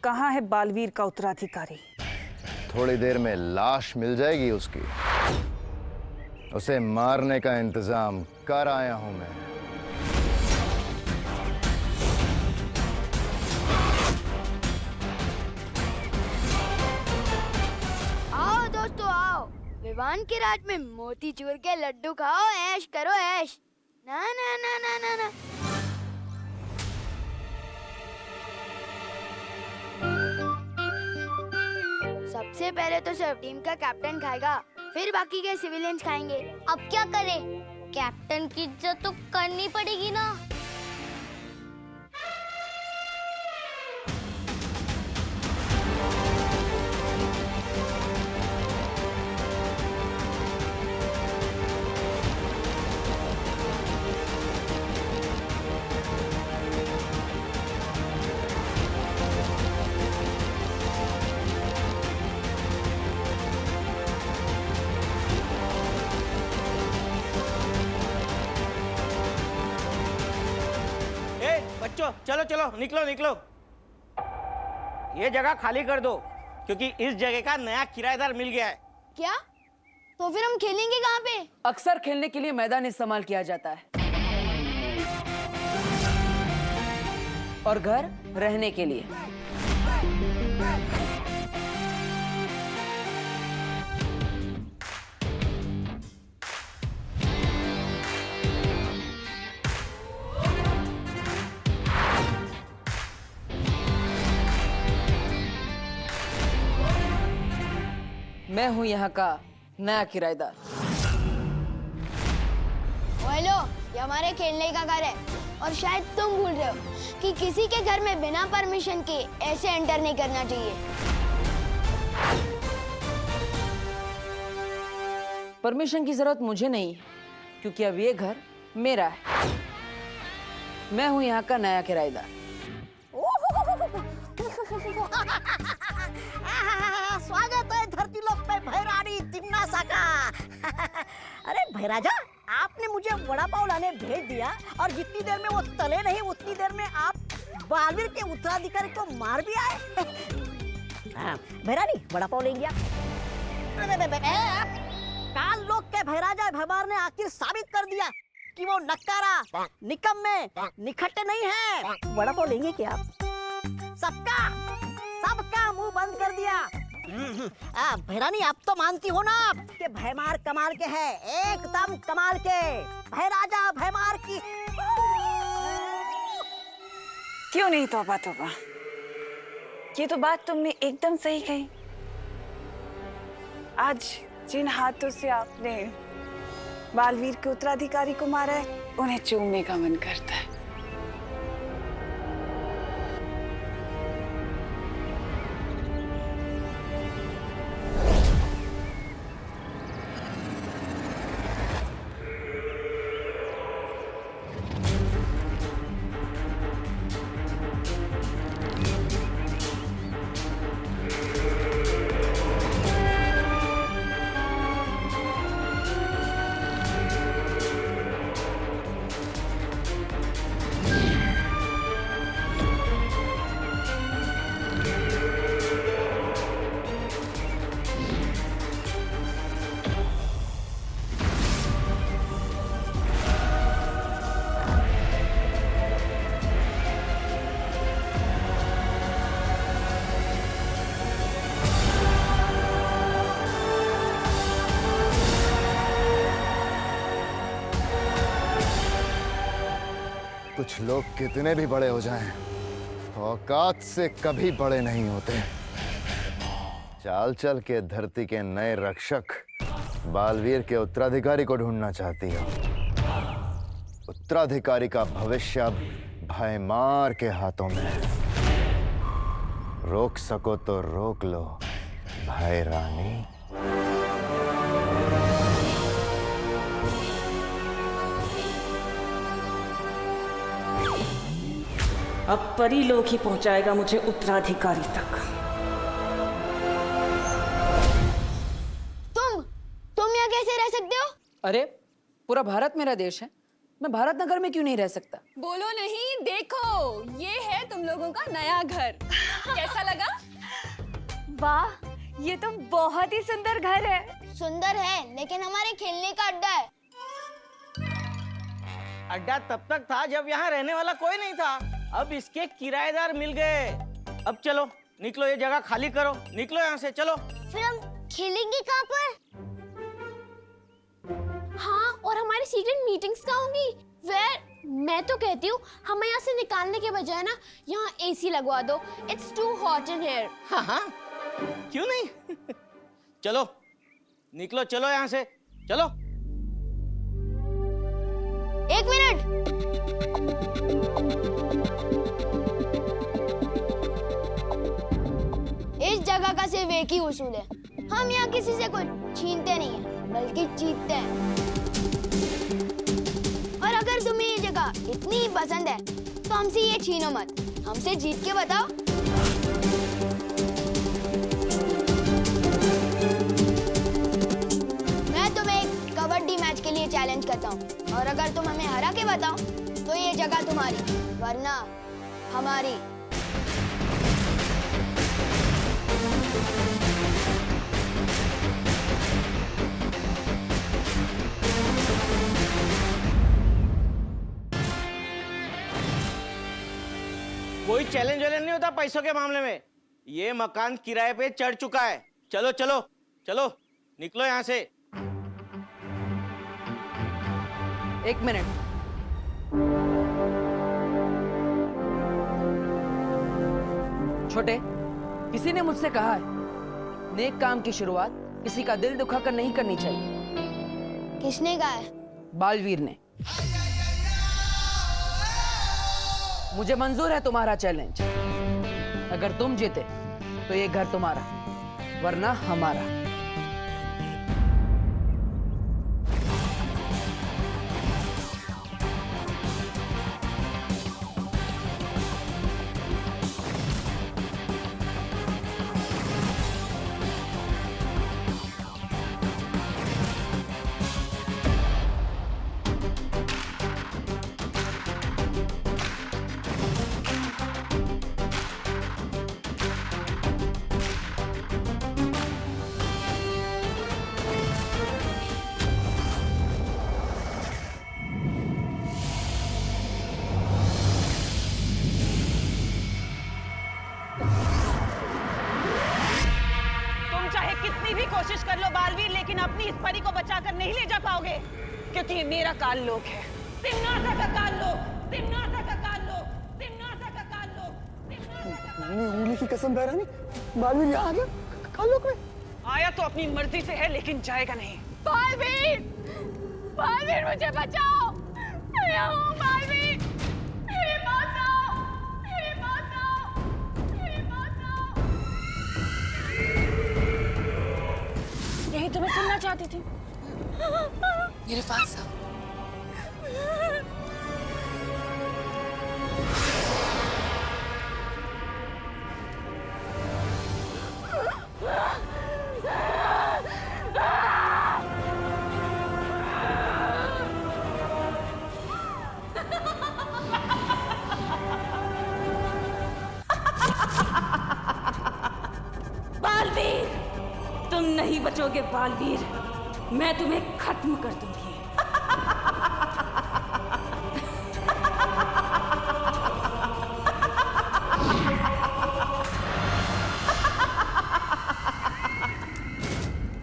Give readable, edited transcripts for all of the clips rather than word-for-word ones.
कहाँ है बालवीर का उत्तराधिकारी? थोड़ी देर में लाश मिल जाएगी उसकी। उसे मारने का इंतजाम कर आया हूं मैं। आओ दोस्तों आओ, विवान के राज में मोतीचूर के लड्डू खाओ, ऐश करो ऐश। ना ना ना ना ना ना। सबसे पहले तो सिर्फ टीम का कैप्टन खाएगा, फिर बाकी के सिविलियंस खाएंगे। अब क्या करें? कैप्टन की इज्जत तो करनी पड़ेगी ना। बच्चों चलो चलो निकलो निकलो, ये जगह खाली कर दो क्योंकि इस जगह का नया किराएदार मिल गया है। क्या? तो फिर हम खेलेंगे कहाँ पे? अक्सर खेलने के लिए मैदान इस्तेमाल किया जाता है और घर रहने के लिए। मैं हूं यहाँ का नया किराएदार। हेलो, ये हमारे खेलने का घर है और शायद तुम भूल रहे हो कि किसी के घर में बिना परमिशन के ऐसे एंटर नहीं करना चाहिए। परमिशन की जरूरत मुझे नहीं है क्योंकि अब ये घर मेरा है। मैं हूं यहाँ का नया किराएदार। स्वागत है धरती लोक पे भैरानी तिम्नासा का। अरे भैराजा, आपने मुझे वड़ा पाव लाने भेज दिया और जितनी देर में वो तले नहीं उतनी देर में आप बालवीर के उत्तराधिकारी को मार भी आए। भैरानी, वड़ा पाव लेंगे आप? काल लोक के भैराजा भैमार ने आखिर साबित कर दिया कि वो नक्कारा, निकम्मे, निखट्टे नहीं है। वड़ा पाव लेंगे क्या आप? सबका मुंह बंद कर दिया। भैरानी, आप तो मानती हो ना कि भैमार कमाल के है, एकदम कमाल के। भैराजा भैमार की क्यों नहीं? तौबा तौबा, ये तो बात तुमने एकदम सही कही। आज जिन हाथों से आपने बालवीर के उत्तराधिकारी को मारा है, उन्हें चूमने का मन करता है। कुछ लोग कितने भी बड़े हो जाएं, औकात से कभी बड़े नहीं होते। चाल चल के धरती के नए रक्षक बालवीर के उत्तराधिकारी को ढूंढना चाहती हो। उत्तराधिकारी का भविष्य अब भैमार के हाथों में है। रोक सको तो रोक लो भैरानी। अब परीलोक ही पहुंचाएगा मुझे उत्तराधिकारी तक। तुम यहाँ कैसे रह सकते हो? अरे, पूरा भारत मेरा देश है। मैं भारत नगर में क्यों नहीं रह सकता? बोलो नहीं, देखो ये है तुम लोगों का नया घर। कैसा लगा? वाह, ये तो बहुत ही सुंदर घर है। सुंदर है लेकिन हमारे खेलने का अड्डा है। अड्डा तब तक था जब यहाँ रहने वाला कोई नहीं था। अब इसके किराएदार मिल गए। अब चलो निकलो, ये जगह खाली करो, निकलो यहाँ से, चलो। फिर हम खेलेंगे कहाँ पर? हाँ, और हमारी सीक्रेट मीटिंग्स कहाँ होंगी? मैं तो कहती हूँ हमें यहाँ से निकालने के बजाय ना यहाँ एसी लगवा दो। It's too hot in here. हाँ हाँ, क्यों नहीं? चलो निकलो, चलो यहाँ से, चलो। एक मिनट, इस जगह का सिर्फ एक ही उसूल है, हम यहाँ किसी से कुछ छीनते नहीं हैं, बल्कि जीतते हैं। और अगर तुम्हें ये जगह इतनी ही पसंद है तो हमसे ये छीनो मत, हमसे जीत के बताओ। मैं तुम्हें एक कबड्डी मैच के लिए चैलेंज करता हूँ, और अगर तुम हमें हरा के बताओ तो ये जगह तुम्हारी, वरना हमारी। कोई चैलेंज वैलेंज नहीं होता पैसों के मामले में। ये मकान किराए पे चढ़ चुका है। चलो चलो चलो, निकलो यहाँ से। एक मिनट, छोटे, किसी ने मुझसे कहा है नेक काम की शुरुआत किसी का दिल दुखाकर नहीं करनी चाहिए। किसने कहा है? बालवीर ने। मुझे मंजूर है तुम्हारा चैलेंज। अगर तुम जीते तो ये घर तुम्हारा, वरना हमारा। कितनी भी कोशिश कर लो बालवीर, लेकिन अपनी इस परी को बचाकर नहीं ले जा पाओगे, क्योंकि ये मेरा काल लोक है। तिम्नासा का काल लोक, तिम्नासा का काल लोक, तिम्नासा का काल लोक, तिम्नासा का। उंगली की कसम बहरानी, बालवीर यहाँ आ गया काल लोक में। आया तो अपनी मर्जी से है, लेकिन जाएगा नहीं। बालवीर, बालवीर मुझे बचाओ। मैं यहाँ हूँ बालवीर, मेरे पास आओ, मेरे पास आओ, मेरे पास आओ। यही तो मैं सुनना चाहती थी। मेरे पास आओ। बालवीर, तुम नहीं बचोगे बालवीर, मैं तुम्हें खत्म कर दूंगी।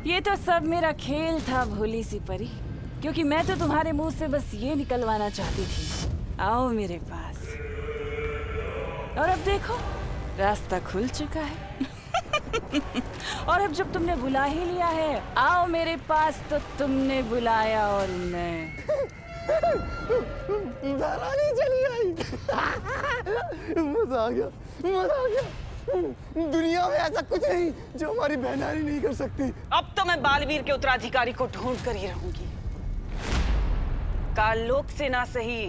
ये तो सब मेरा खेल था भोली सी परी, क्योंकि मैं तो तुम्हारे मुंह से बस ये निकलवाना चाहती थी, आओ मेरे पास। और अब देखो रास्ता खुल चुका है। और अब जब तुमने बुला ही लिया है, आओ मेरे पास, तो तुमने बुलाया और मैं। बहरानी चली आई। मजा आ गया, मजा आ गया। दुनिया में ऐसा कुछ नहीं जो हमारी बहनानी नहीं कर सकती। अब तो मैं बालवीर के उत्तराधिकारी को ढूंढ कर ही रहूंगी। काललोक से ना सही,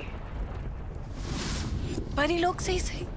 परीलोक से ही सही।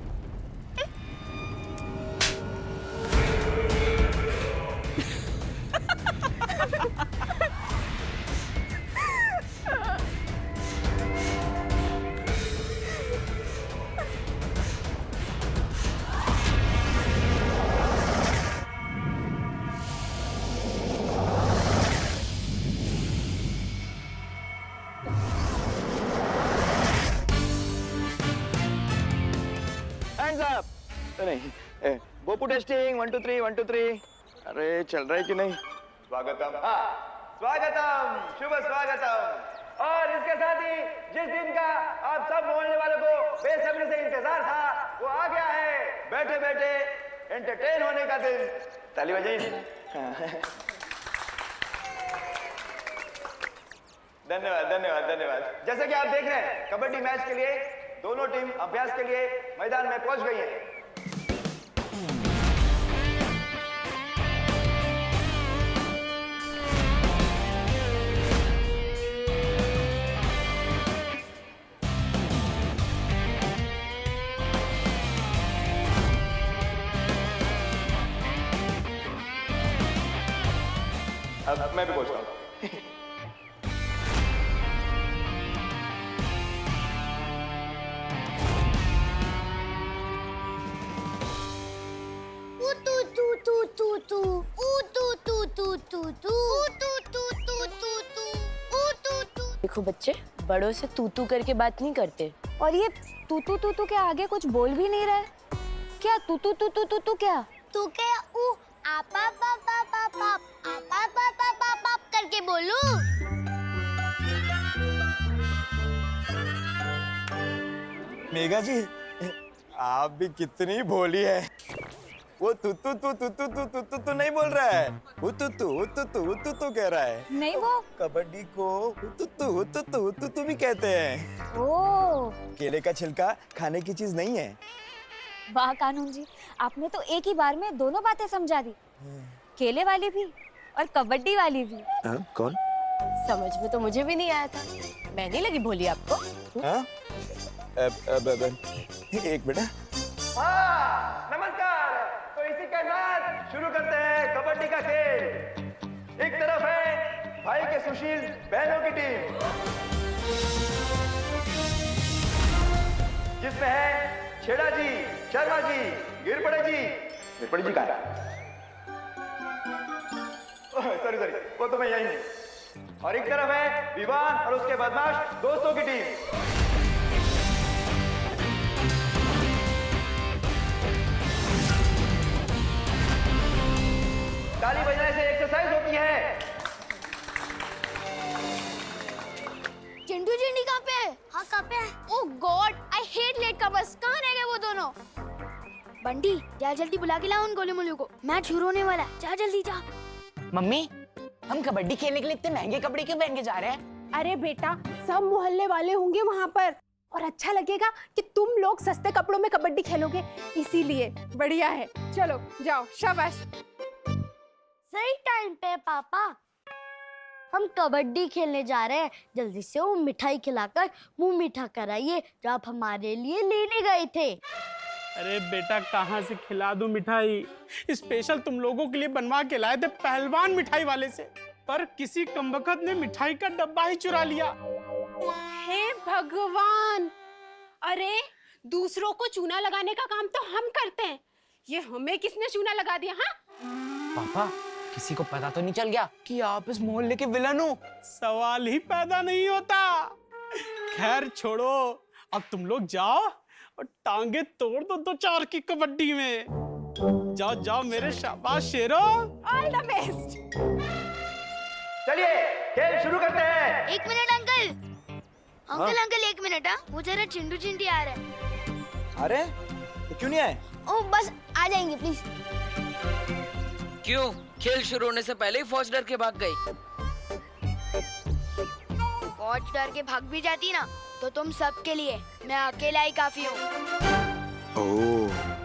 नहीं बोपू टेस्टिंग 1 2 3 1 2 3 अरे चल रहा है कि नहीं स्वागतम हाँ स्वागतम शुभ स्वागतम और इसके साथ ही जिस दिन का आप सब मोहल्ले वालों को बेसब्री से इंतजार था वो आ गया है बैठे बैठे एंटरटेन होने का दिन ताली बजाइए धन्यवाद धन्यवाद धन्यवाद जैसे कि आप देख रहे हैं कबड्डी मैच के लिए दोनों टीम अभ्यास के लिए मैदान में पहुंच गई है अब मैं भी पहुंचता हूँ देखो बच्चे बड़ों से तू तू करके बात नहीं करते और ये तू तू के आगे कुछ बोल भी नहीं रहा है क्या तू तू क्या तू क्या ऊ आपा पापा पापा आपा पापा पापा करके बोलूं? मेघा जी आप भी कितनी भोली है वो तू नहीं बोल रहा है वो तू कह रहा है नहीं वो कबड्डी को तू भी कहते हैं ओ केले का छिलका खाने की चीज नहीं है वाह कानून जी आपने तो एक ही बार में दोनों बातें समझा दी केले वाली भी और कबड्डी वाली भी कौन समझ में तो मुझे भी नहीं आया था मैं नहीं लगी भोली आपको एक बेटा हाँ नमस्कार तो इसी के साथ शुरू करते हैं कबड्डी का खेल एक तरफ है भाई के सुशील बहनों की टीम जिसमें है छेड़ा जी शर्मा जी गिरपड़े जी कहा सॉरी वो तो मैं यही हूँ और एक तरफ है विवान और उसके बदमाश दोस्तों की टीम ताली बजाने से एक्सरसाइज होती है चिंटू चिंडी कहाँ पे है? हाँ कहाँ पे है? Oh god I hate late comers कहाँ रह गए वो दोनों बंटी जा जल्दी बुला के लाओ उन गोले मोले को मैच शुरू होने वाला है जा जल्दी जा मम्मी हम कबड्डी खेलने के लिए इतने महंगे कपड़े क्यों पहन के जा रहे हैं अरे बेटा सब मोहल्ले वाले होंगे वहाँ पर और अच्छा लगेगा कि तुम लोग सस्ते कपड़ों में कबड्डी खेलोगे इसीलिए बढ़िया है चलो जाओ शाबाश सही टाइम पे पापा हम कबड्डी खेलने जा रहे हैं जल्दी से वो मिठाई खिलाकर मुंह मीठा कराइए जो आप हमारे लिए लेने गए थे अरे बेटा कहाँ से खिला दूं मिठाई स्पेशल तुम लोगों के लिए बनवा के लाए थे पहलवान मिठाई वाले से पर किसी कमबख्त ने मिठाई का डब्बा ही चुरा लिया हे भगवान अरे दूसरों को चूना लगाने का काम तो हम करते हैं ये हमें किसने चूना लगा दिया हाँ पापा किसी को पता तो नहीं चल गया कि आप इस मोहल्ले के विलन हो सवाल ही पैदा नहीं होता खैर छोड़ो अब तुम लोग जाओ और टांगे तोड़ दो 2-4 की कबड्डी में जाओ जाओ मेरे शाबाश शेरो ऑल द बेस्ट चलिए खेल शुरू करते हैं 1 मिनट अंकल अंकल 1 मिनट हाँ वो जरा चिंटू चिंटी आ रहे हैं अरे तो क्यों नहीं आए ओ बस आ जाएंगे प्लीज क्यों खेल शुरू होने से पहले ही फौज डर के भाग गई फौज डर के भाग भी जाती ना तो तुम सबके लिए मैं अकेला ही काफी हूँ ओह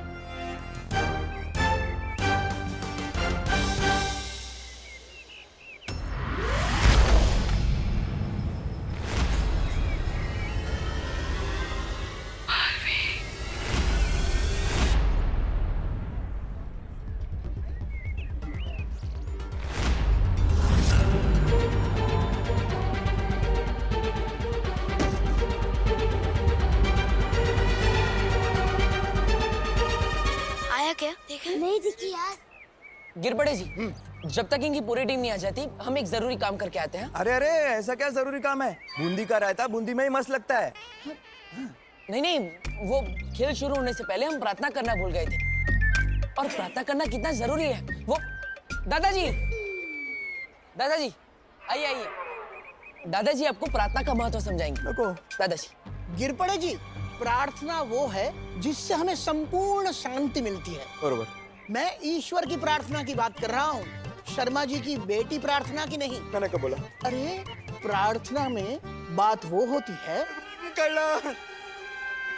नहीं दिखी यार गिरपड़े जी जब तक इनकी पूरी टीम नहीं आ जाती हम एक जरूरी काम करके आते हैं अरे अरे ऐसा क्या जरूरी काम है बूंदी का रायता बूंदी में ही मस्त लगता है नहीं नहीं, वो खेल शुरू होने से पहले हम प्रार्थना करना भूल गए थे। और प्रार्थना करना कितना जरूरी है वो। दादाजी, दादाजी आइए आइए। दादाजी आपको प्रार्थना का महत्व समझाएंगे। देखो दादाजी। गिर पड़े जी, प्रार्थना वो है जिससे हमें संपूर्ण शांति मिलती है। बरोबर। मैं ईश्वर की प्रार्थना की बात कर रहा हूँ, शर्मा जी की बेटी प्रार्थना की नहीं। मैंने कब बोला? अरे प्रार्थना में बात वो होती है। कळलं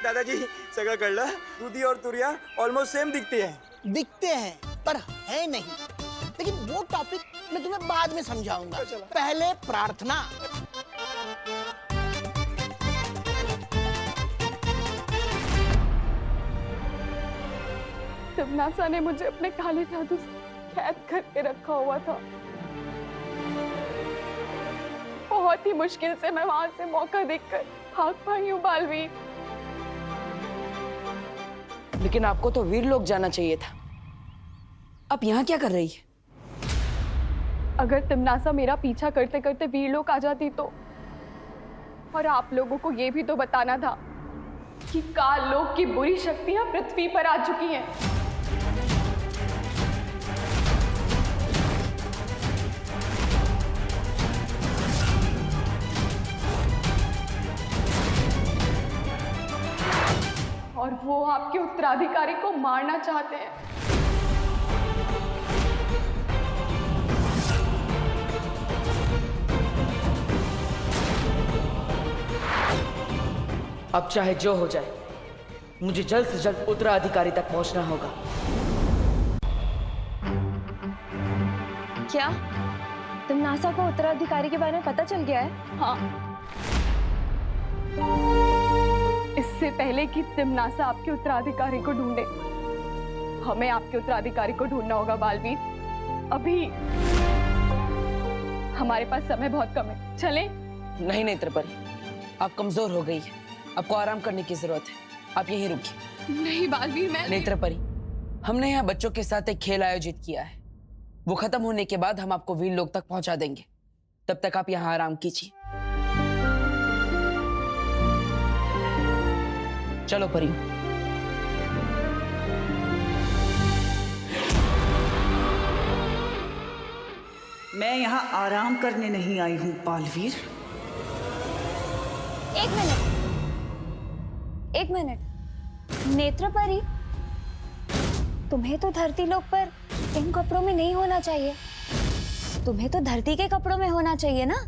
दादाजी, सगळं कळलं। दुधी और तुरिया ऑलमोस्ट सेम दिखती है। दिखते हैं पर है नहीं। लेकिन वो टॉपिक मैं तुम्हें बाद में समझाऊंगा, पहले प्रार्थना। तिम्नासा ने मुझे अपने काले जादू से कैद करके रखा हुआ था। बहुत ही मुश्किल से मैं वहां से मौका देखकर भाग पाई हूँ बालवीर। लेकिन आपको तो वीर लोग जाना चाहिए था। आप यहाँ क्या कर रही है? अगर तिम्नासा मेरा पीछा करते करते वीर लोग आ जाती तो, और आप लोगों को ये भी तो बताना था कि काल लोक की बुरी शक्तियां पृथ्वी पर आ चुकी हैं। और वो आपके उत्तराधिकारी को मारना चाहते हैं। अब चाहे जो हो जाए, मुझे जल्द से जल्द उत्तराधिकारी तक पहुंचना होगा। क्या तिम्नासा को उत्तराधिकारी के बारे में पता चल गया है? हाँ, इससे पहले कि तिम्नासा आपके उत्तराधिकारी को ढूंढे, हमें आपके उत्तराधिकारी को ढूंढना होगा बालवीर। अभी हमारे पास समय बहुत कम है, चलें? नहीं नहीं त्रिपुरी, आप कमजोर हो गई है, आपको आराम करने की जरूरत है। आप यहीं रुकिए। नहीं बालवीर, मैं नहीं त्रिपुरी, हमने यहाँ बच्चों के साथ एक खेल आयोजित किया है। वो खत्म होने के बाद हम आपको वीर लोक तक पहुंचा देंगे। तब तक आप यहाँ आराम कीजिए। चलो परी। मैं यहाँ आराम करने नहीं आई हूँ बालवीर। एक मिनट, नेत्रपरी, तुम्हें तो धरती लोक पर इन कपड़ों में नहीं होना चाहिए। तुम्हें तो धरती के कपड़ों में होना चाहिए ना।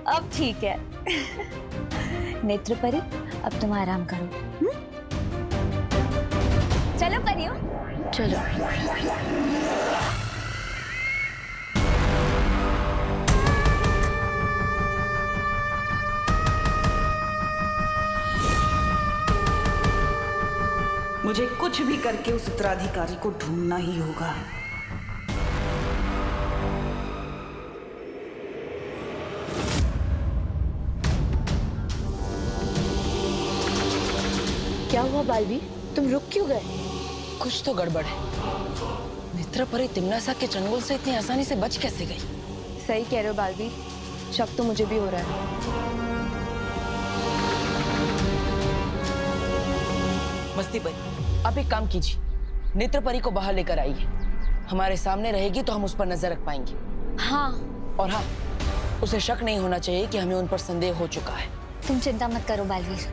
अब ठीक है। नेत्रपरी, अब तुम आराम करो। चलो परियो, चलो। मुझे कुछ भी करके उस उत्तराधिकारी को ढूंढना ही होगा। क्या हुआ बालवीर, तुम रुक क्यों गए? कुछ तो गड़बड़ है। नेत्रपरी तिम्नासा के चंगुल से इतनी आसानी से बच कैसे गई? सही कह रहे हो बालवीर, शक तो मुझे भी हो रहा है। मस्ती परी, आप एक काम कीजिए, नेत्रपरी को बाहर लेकर आइए। हमारे सामने रहेगी तो हम उस पर नजर रख पाएंगे। हाँ। और हाँ, उसे शक नहीं होना चाहिए कि हमें उन पर संदेह हो चुका है। तुम चिंता मत करो बालवीर,